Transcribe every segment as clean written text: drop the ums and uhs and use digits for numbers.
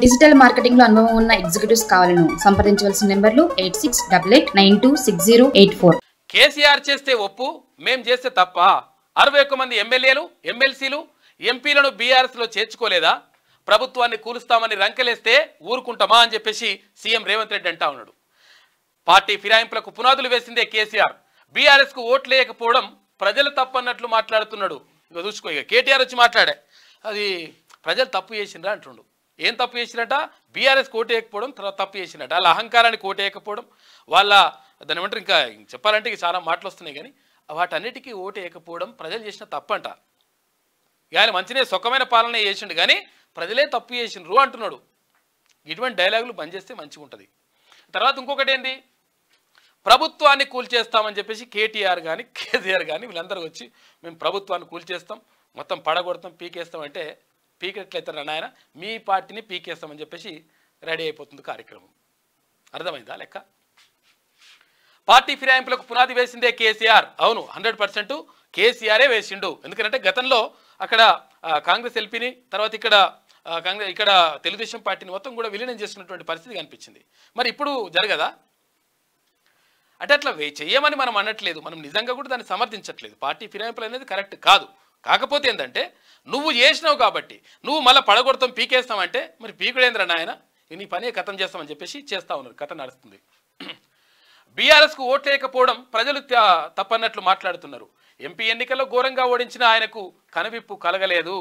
Digital marketing లో అనుభవం ఉన్న ఎగ్జిక్యూటివ్స్ కావాలను సంప్రదించవలసిన నెంబర్లు 8688906084. కేసీఆర్ చేస్తే ఒప్పు, మేం చేస్తే తప్ప. 61 మంది ఎమ్మెల్యేలు, ఎమ్మెల్సీలు, ఎంపీలను బీఆర్ఎస్ లో చేర్చుకోలేదా? ప్రభుత్వాన్ని కూలుస్తామని రంకెలేస్తే ఊరుకుంటామా అని చెప్పేసి సీఎం రేవంత్ రెడ్డి అంటా ఉన్నాడు. పార్టీ ఫిరాయింపులకు పునాదులు వేసిందే కేసీఆర్. బీఆర్ఎస్ కు ఓట్లు వేయకపోవడం ప్రజలు తప్పన్నట్లు మాట్లాడుతున్నాడు. ఇక చూసుకో, ఇక కేటీఆర్ వచ్చి మాట్లాడే అది ప్రజలు తప్పు చేసిండ్రా అంటుండు. ఏం తప్పు చేసినట? బీఆర్ఎస్ ఓటు వేయకపోవడం తప్పు చేసినట్ట. వాళ్ళ అహంకారానికి ఓటు వేయకపోవడం, వాళ్ళ దాని ఏమంటారు, ఇంకా చెప్పాలంటే ఇక చాలా మాటలు వస్తున్నాయి కానీ వాటన్నిటికీ ఓటు వేయకపోవడం ప్రజలు చేసిన తప్పంట. ఆయన మంచినే సుఖమైన పాలన చేసిండు కానీ ప్రజలే తప్పు చేసిండ్రు అంటున్నాడు. ఇటువంటి డైలాగులు బంద్ చేస్తే మంచిగా ఉంటుంది. తర్వాత ఇంకొకటి ఏంది, ప్రభుత్వాన్ని కూల్చేస్తామని చెప్పేసి కేటీఆర్ కానీ కేసీఆర్ కానీ వీళ్ళందరూ వచ్చి మేము ప్రభుత్వాన్ని కూల్చేస్తాం, మొత్తం పడగొడతాం, పీకేస్తాం అంటే పీకెట్లయితారు నాయన, మీ పార్టీని పీకేస్తామని చెప్పేసి రెడీ అయిపోతుంది కార్యక్రమం. అర్థమైందా లెక్క? పార్టీ ఫిరాయింపులకు పునాది వేసిందే కేసీఆర్. అవును, 100% కేసీఆరే వేసిండు. ఎందుకంటే గతంలో అక్కడ కాంగ్రెస్ ఎల్పీని, తర్వాత ఇక్కడ తెలుగుదేశం పార్టీని మొత్తం కూడా విలీనం చేసుకున్నటువంటి పరిస్థితి కనిపించింది. మరి ఇప్పుడు జరగదా? అంటే అట్లా చెయ్యమని మనం అనట్లేదు, మనం నిజంగా కూడా దాన్ని సమర్థించట్లేదు. పార్టీ ఫిరాయింపులు అనేది కరెక్ట్ కాదు. కాకపోతే ఏంటంటే నువ్వు చేసినావు కాబట్టి నువ్వు మళ్ళీ పడగొడతాం, పీకేస్తామంటే మరి పీకుడేంద్ర నాయన, నీ పనే కథం చేస్తామని చెప్పేసి చేస్తా ఉన్నారు. కథ నడుస్తుంది. బీఆర్ఎస్కు ఓట్లు వేయకపోవడం ప్రజలు తప్పన్నట్లు మాట్లాడుతున్నారు. ఎంపీ ఎన్నికల్లో ఘోరంగా ఓడించిన ఆయనకు కనువిప్పు కలగలేదు.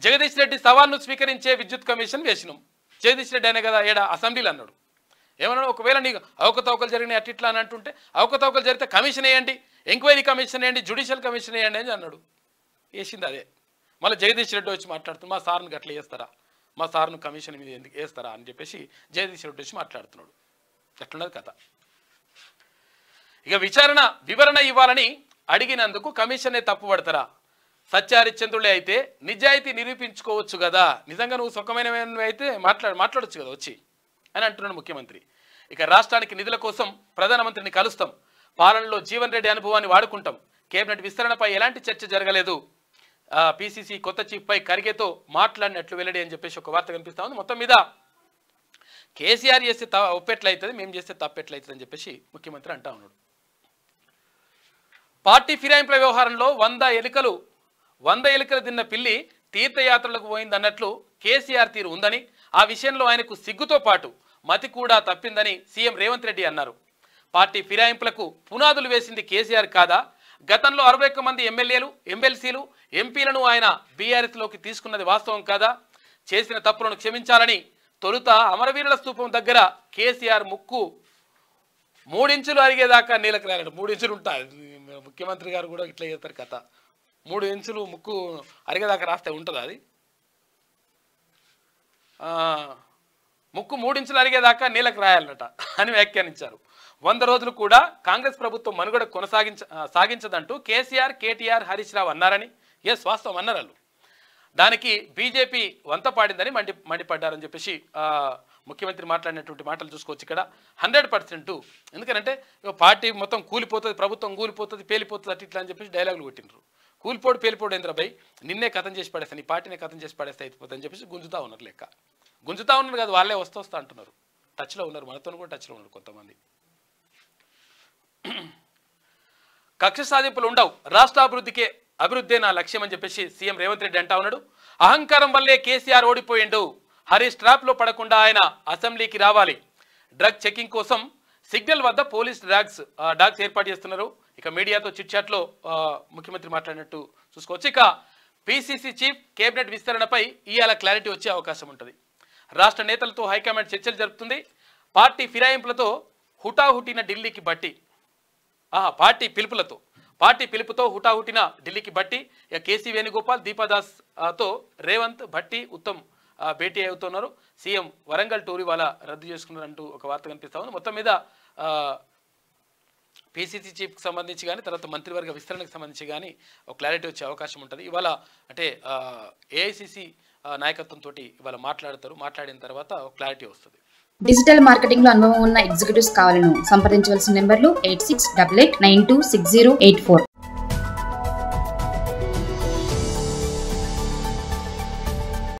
జగదీష్ రెడ్డి సవాల్ను స్వీకరించే విద్యుత్ కమిషన్ వేసినాం. జగదీష్ రెడ్డి అనే కదా ఏడా అసెంబ్లీలో అన్నాడు. ఏమన్నాడు, ఒకవేళ నీకు అవకతవకలు జరిగినాయి అట్లా అని అంటుంటే అవకతవకలు జరిగితే కమిషన్ వేయండి, ఎంక్వైరీ కమిషన్ వేయండి, జ్యుడిషియల్ కమిషన్ వేయండి అని అన్నాడు. వేసింది అదే. మళ్ళీ జగదీష్ రెడ్డి వచ్చి మాట్లాడుతున్నాడు, మా సార్ను గట్ల వేస్తారా, మా సార్ను కమిషన్ మీద ఎందుకు వేస్తారా అని చెప్పేసి జగదీష్ రెడ్డి వచ్చి మాట్లాడుతున్నాడు. ఎట్లున్నది కథ. ఇక వివరణ ఇవ్వాలని అడిగినందుకు కమిషన్నే తప్పుపడతారా? సత్యహరిశ్చంద్రులే అయితే నిజాయితీ నిరూపించుకోవచ్చు కదా, నిజంగా నువ్వు సుఖమైనవి అయితే మాట్లాడొచ్చు కదా వచ్చి అని అంటున్నాడు ముఖ్యమంత్రి. ఇక రాష్ట్రానికి నిధుల కోసం ప్రధానమంత్రిని కలుస్తాం, పాలనలో జీవన్ రెడ్డి అనుభవాన్ని వాడుకుంటాం, కేబినెట్ విస్తరణపై ఎలాంటి చర్చ జరగలేదు, పీసీసీ కొత్త చీఫ్పై ఖర్గేతో మాట్లాడినట్లు వెల్లడి అని చెప్పేసి ఒక వార్త కనిపిస్తా ఉంది. మొత్తం మీద కేసీఆర్ చేస్తే ఒప్పెట్లయితుంది, మేము చేస్తే తప్పెట్లయితుంది అని చెప్పేసి ముఖ్యమంత్రి అంటా ఉన్నాడు. పార్టీ ఫిరాయింపుల వ్యవహారంలో 100 ఎలుకలు తిన్న పిల్లి తీర్థయాత్రలకు పోయిందన్నట్లు కేసీఆర్ తీరు ఉందని, ఆ విషయంలో ఆయనకు సిగ్గుతో పాటు మతి కూడా తప్పిందని సీఎం రేవంత్ రెడ్డి అన్నారు. పార్టీ ఫిరాయింపులకు పునాదులు వేసింది కేసీఆర్ కాదా? గతంలో 61 మంది ఎమ్మెల్యేలు, ఎమ్మెల్సీలు, ఎంపీలను ఆయన బీఆర్ఎస్లోకి తీసుకున్నది వాస్తవం కాదా? చేసిన తప్పులను క్షమించాలని తొలుత అమరవీరుల స్తూపం దగ్గర కేసీఆర్ ముక్కు 3 ఇంచులు అరిగేదాకా నీళ్ళకి రాలంట. 3 ఇంచులు ఉంటాయి. ముఖ్యమంత్రి గారు కూడా ఇట్లా చేస్తారు కథ. 3 ఇంచులు ముక్కు అరిగేదాకా రాస్తే ఉంటుందా అది? ముక్కు 3 ఇంచులు అరిగేదాకా నీళ్ళకి రాయాలన్నట అని వ్యాఖ్యానించారు. 100 రోజులు కూడా కాంగ్రెస్ ప్రభుత్వం మనుగడ సాగించదంటూ కేసీఆర్, కేటీఆర్, హరీష్ రావు అన్నారని, వాస్తవం అన్నారు వాళ్ళు. దానికి బీజేపీ వంత పాడిందని మండిపడ్డారని చెప్పేసి ముఖ్యమంత్రి మాట్లాడినటువంటి మాటలు చూసుకోవచ్చు ఇక్కడ. 100%. ఎందుకంటే పార్టీ మొత్తం కూలిపోతుంది, ప్రభుత్వం కూలిపోతుంది, పేలిపోతుంది అట్లా అని చెప్పేసి డైలాగులు కొట్టిండ్రు. కూలిపోడు పేలిపోడు ఏంద్రబాయ్, నిన్నే కథం చేసి పడేస్తాను, నీ పార్టీనే కథం చేసి పడేస్తే అయిపోతుంది అని చెప్పేసి గుంజుతా ఉన్నారు. లెక్క గుంజుతా ఉన్నారు కదా, వాళ్ళే వస్తా అంటున్నారు. టచ్లో ఉన్నారు, మనతో కూడా టచ్లో ఉన్నారు కొంతమంది. కక్ష సాధింపులు ఉండవు, రాష్ట్ర అభివృద్ధే నా లక్ష్యం అని చెప్పేసి సీఎం రేవంత్ రెడ్డి అంటా ఉన్నాడు. అహంకారం వల్లే కేసీఆర్ ఓడిపోయిండు, హరీష్ ట్రాప్లో పడకుండా ఆయన అసెంబ్లీకి రావాలి. డ్రగ్ చెకింగ్ కోసం సిగ్నల్ వద్ద పోలీస్ డాగ్స్ ఏర్పాటు చేస్తున్నారు. ఇక మీడియాతో చిట్చాట్లో ముఖ్యమంత్రి మాట్లాడినట్టు చూసుకోవచ్చు. ఇక పీసీసీ చీఫ్ కేబినెట్ విస్తరణపై ఇవాళ క్లారిటీ వచ్చే అవకాశం ఉంటుంది. రాష్ట్ర నేతలతో హైకమాండ్ చర్చలు జరుపుతుంది. పార్టీ ఫిరాయింపులతో హుటాహుటిన ఢిల్లీకి బట్టి పార్టీ పిలుపుతో హుటాహుటిన ఢిల్లీకి బట్టి ఇక కేసీ వేణుగోపాల్, దీపాదాస్ తో రేవంత్, భట్టి, ఉత్తమ్ భేటీ అవుతున్నారు. సీఎం వరంగల్ టూర్ ఇవాళ రద్దు చేసుకున్నారంటూ ఒక వార్త కనిపిస్తా ఉంది. మొత్తం మీద పీసీసీ చీఫ్కి సంబంధించి కానీ తర్వాత మంత్రివర్గ విస్తరణకు సంబంధించి కానీ ఒక క్లారిటీ వచ్చే అవకాశం ఉంటుంది. ఇవాళ అంటే ఏఐసీసీ నాయకత్వంతో ఇవాళ మాట్లాడిన తర్వాత ఒక క్లారిటీ వస్తుంది. డిజిటల్ మార్కెటింగ్ లో అనుభవం ఉన్న ఎగ్జిక్యూటివ్స్ కావాలను సంప్రదించవలసిన నెంబర్లు 8688926084.